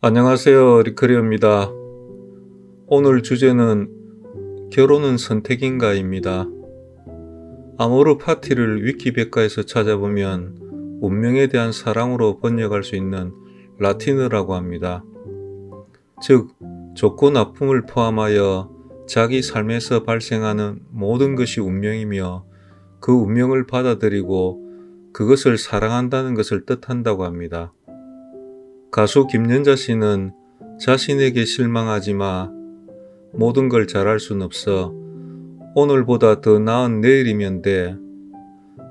안녕하세요. 리크리어입니다. 오늘 주제는 결혼은 선택인가입니다. 아모르 파티를 위키백과에서 찾아보면 운명에 대한 사랑으로 번역할 수 있는 라틴어라고 합니다. 즉, 좋고 나쁨을 포함하여 자기 삶에서 발생하는 모든 것이 운명이며 그 운명을 받아들이고 그것을 사랑한다는 것을 뜻한다고 합니다. 가수 김연자 씨는 자신에게 실망하지 마. 모든 걸 잘할 순 없어. 오늘보다 더 나은 내일이면 돼.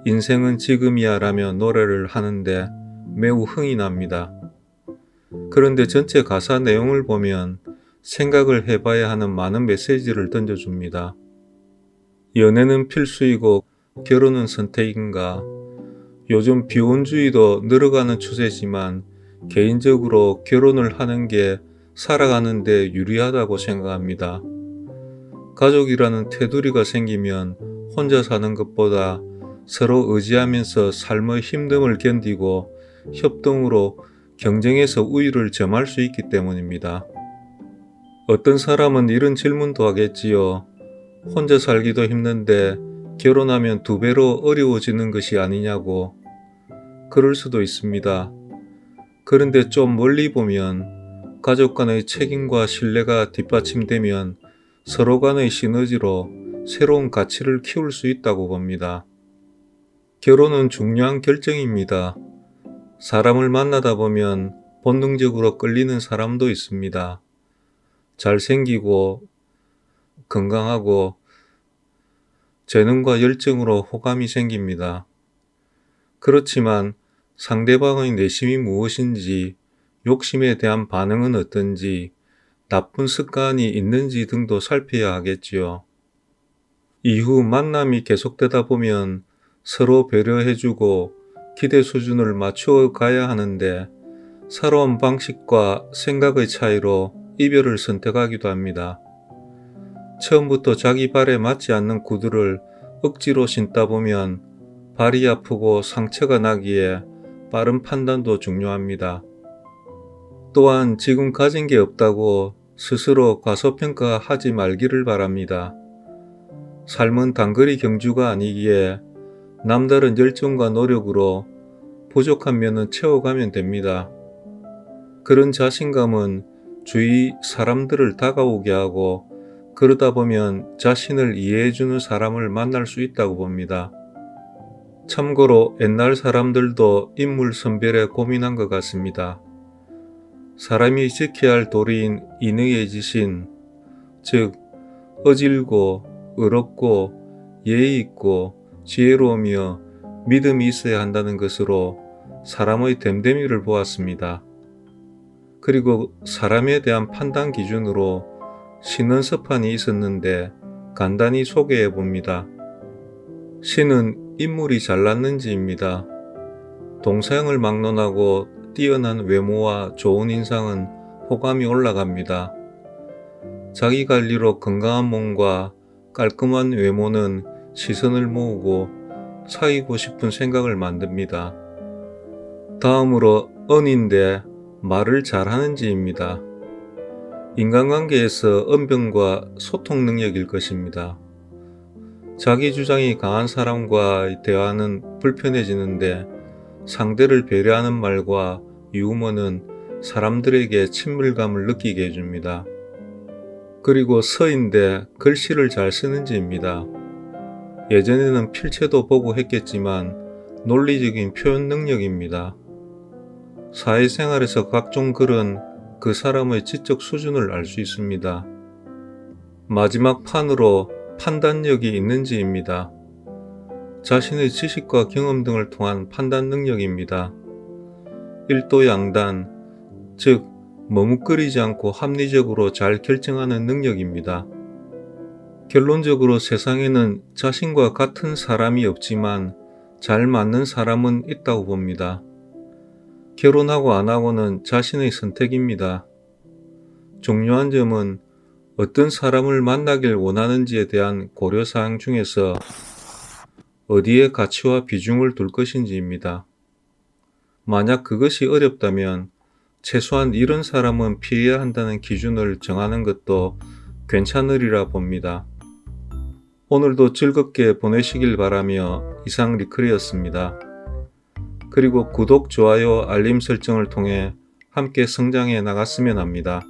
인생은 지금이야 라며 노래를 하는데 매우 흥이 납니다. 그런데 전체 가사 내용을 보면 생각을 해봐야 하는 많은 메시지를 던져줍니다. 연애는 필수이고 결혼은 선택인가? 요즘 비혼주의도 늘어가는 추세지만 개인적으로 결혼을 하는 게 살아가는 데 유리하다고 생각합니다. 가족이라는 테두리가 생기면 혼자 사는 것보다 서로 의지하면서 삶의 힘듦을 견디고 협동으로 경쟁에서 우위를 점할 수 있기 때문입니다. 어떤 사람은 이런 질문도 하겠지요. 혼자 살기도 힘든데 결혼하면 2배로 어려워지는 것이 아니냐고. 그럴 수도 있습니다. 그런데 좀 멀리 보면 가족 간의 책임과 신뢰가 뒷받침되면 서로 간의 시너지로 새로운 가치를 키울 수 있다고 봅니다. 결혼은 중요한 결정입니다. 사람을 만나다 보면 본능적으로 끌리는 사람도 있습니다. 잘생기고 건강하고 재능과 열정으로 호감이 생깁니다. 그렇지만 상대방의 내심이 무엇인지, 욕심에 대한 반응은 어떤지, 나쁜 습관이 있는지 등도 살펴야 하겠지요. 이후 만남이 계속되다 보면 서로 배려해주고 기대 수준을 맞추어 가야 하는데 살아온 방식과 생각의 차이로 이별을 선택하기도 합니다. 처음부터 자기 발에 맞지 않는 구두를 억지로 신다 보면 발이 아프고 상처가 나기에 빠른 판단도 중요합니다. 또한 지금 가진 게 없다고 스스로 과소평가하지 말기를 바랍니다. 삶은 단거리 경주가 아니기에 남다른 열정과 노력으로 부족한 면은 채워가면 됩니다. 그런 자신감은 주위 사람들을 다가오게 하고 그러다 보면 자신을 이해해주는 사람을 만날 수 있다고 봅니다. 참고로 옛날 사람들도 인물 선별에 고민한 것 같습니다. 사람이 지켜야 할 도리인 인의의 지신, 즉 어질고 의롭고 예의 있고 지혜로우며 믿음이 있어야 한다는 것으로 사람의 됨됨이를 보았습니다. 그리고 사람에 대한 판단 기준으로 신원서판이 있었는데 간단히 소개해 봅니다. 신은 인물이 잘났는지입니다. 동서양을 막론하고 뛰어난 외모와 좋은 인상은 호감이 올라갑니다. 자기 관리로 건강한 몸과 깔끔한 외모는 시선을 모으고 사귀고 싶은 생각을 만듭니다. 다음으로 언인데 말을 잘하는지입니다. 인간관계에서 언변과 소통 능력일 것입니다. 자기 주장이 강한 사람과의 대화는 불편해지는데 상대를 배려하는 말과 유머는 사람들에게 친밀감을 느끼게 해줍니다. 그리고 서인데 글씨를 잘 쓰는지입니다. 예전에는 필체도 보고 했겠지만 논리적인 표현 능력입니다. 사회생활에서 각종 글은 그 사람의 지적 수준을 알 수 있습니다. 마지막 판으로 판단력이 있는지입니다. 자신의 지식과 경험 등을 통한 판단 능력입니다. 일도양단, 즉 머뭇거리지 않고 합리적으로 잘 결정하는 능력입니다. 결론적으로 세상에는 자신과 같은 사람이 없지만 잘 맞는 사람은 있다고 봅니다. 결혼하고 안 하고는 자신의 선택입니다. 중요한 점은 어떤 사람을 만나길 원하는지에 대한 고려사항 중에서 어디에 가치와 비중을 둘 것인지입니다. 만약 그것이 어렵다면 최소한 이런 사람은 피해야 한다는 기준을 정하는 것도 괜찮으리라 봅니다. 오늘도 즐겁게 보내시길 바라며 이상 리클이었습니다. 그리고 구독, 좋아요, 알림 설정을 통해 함께 성장해 나갔으면 합니다.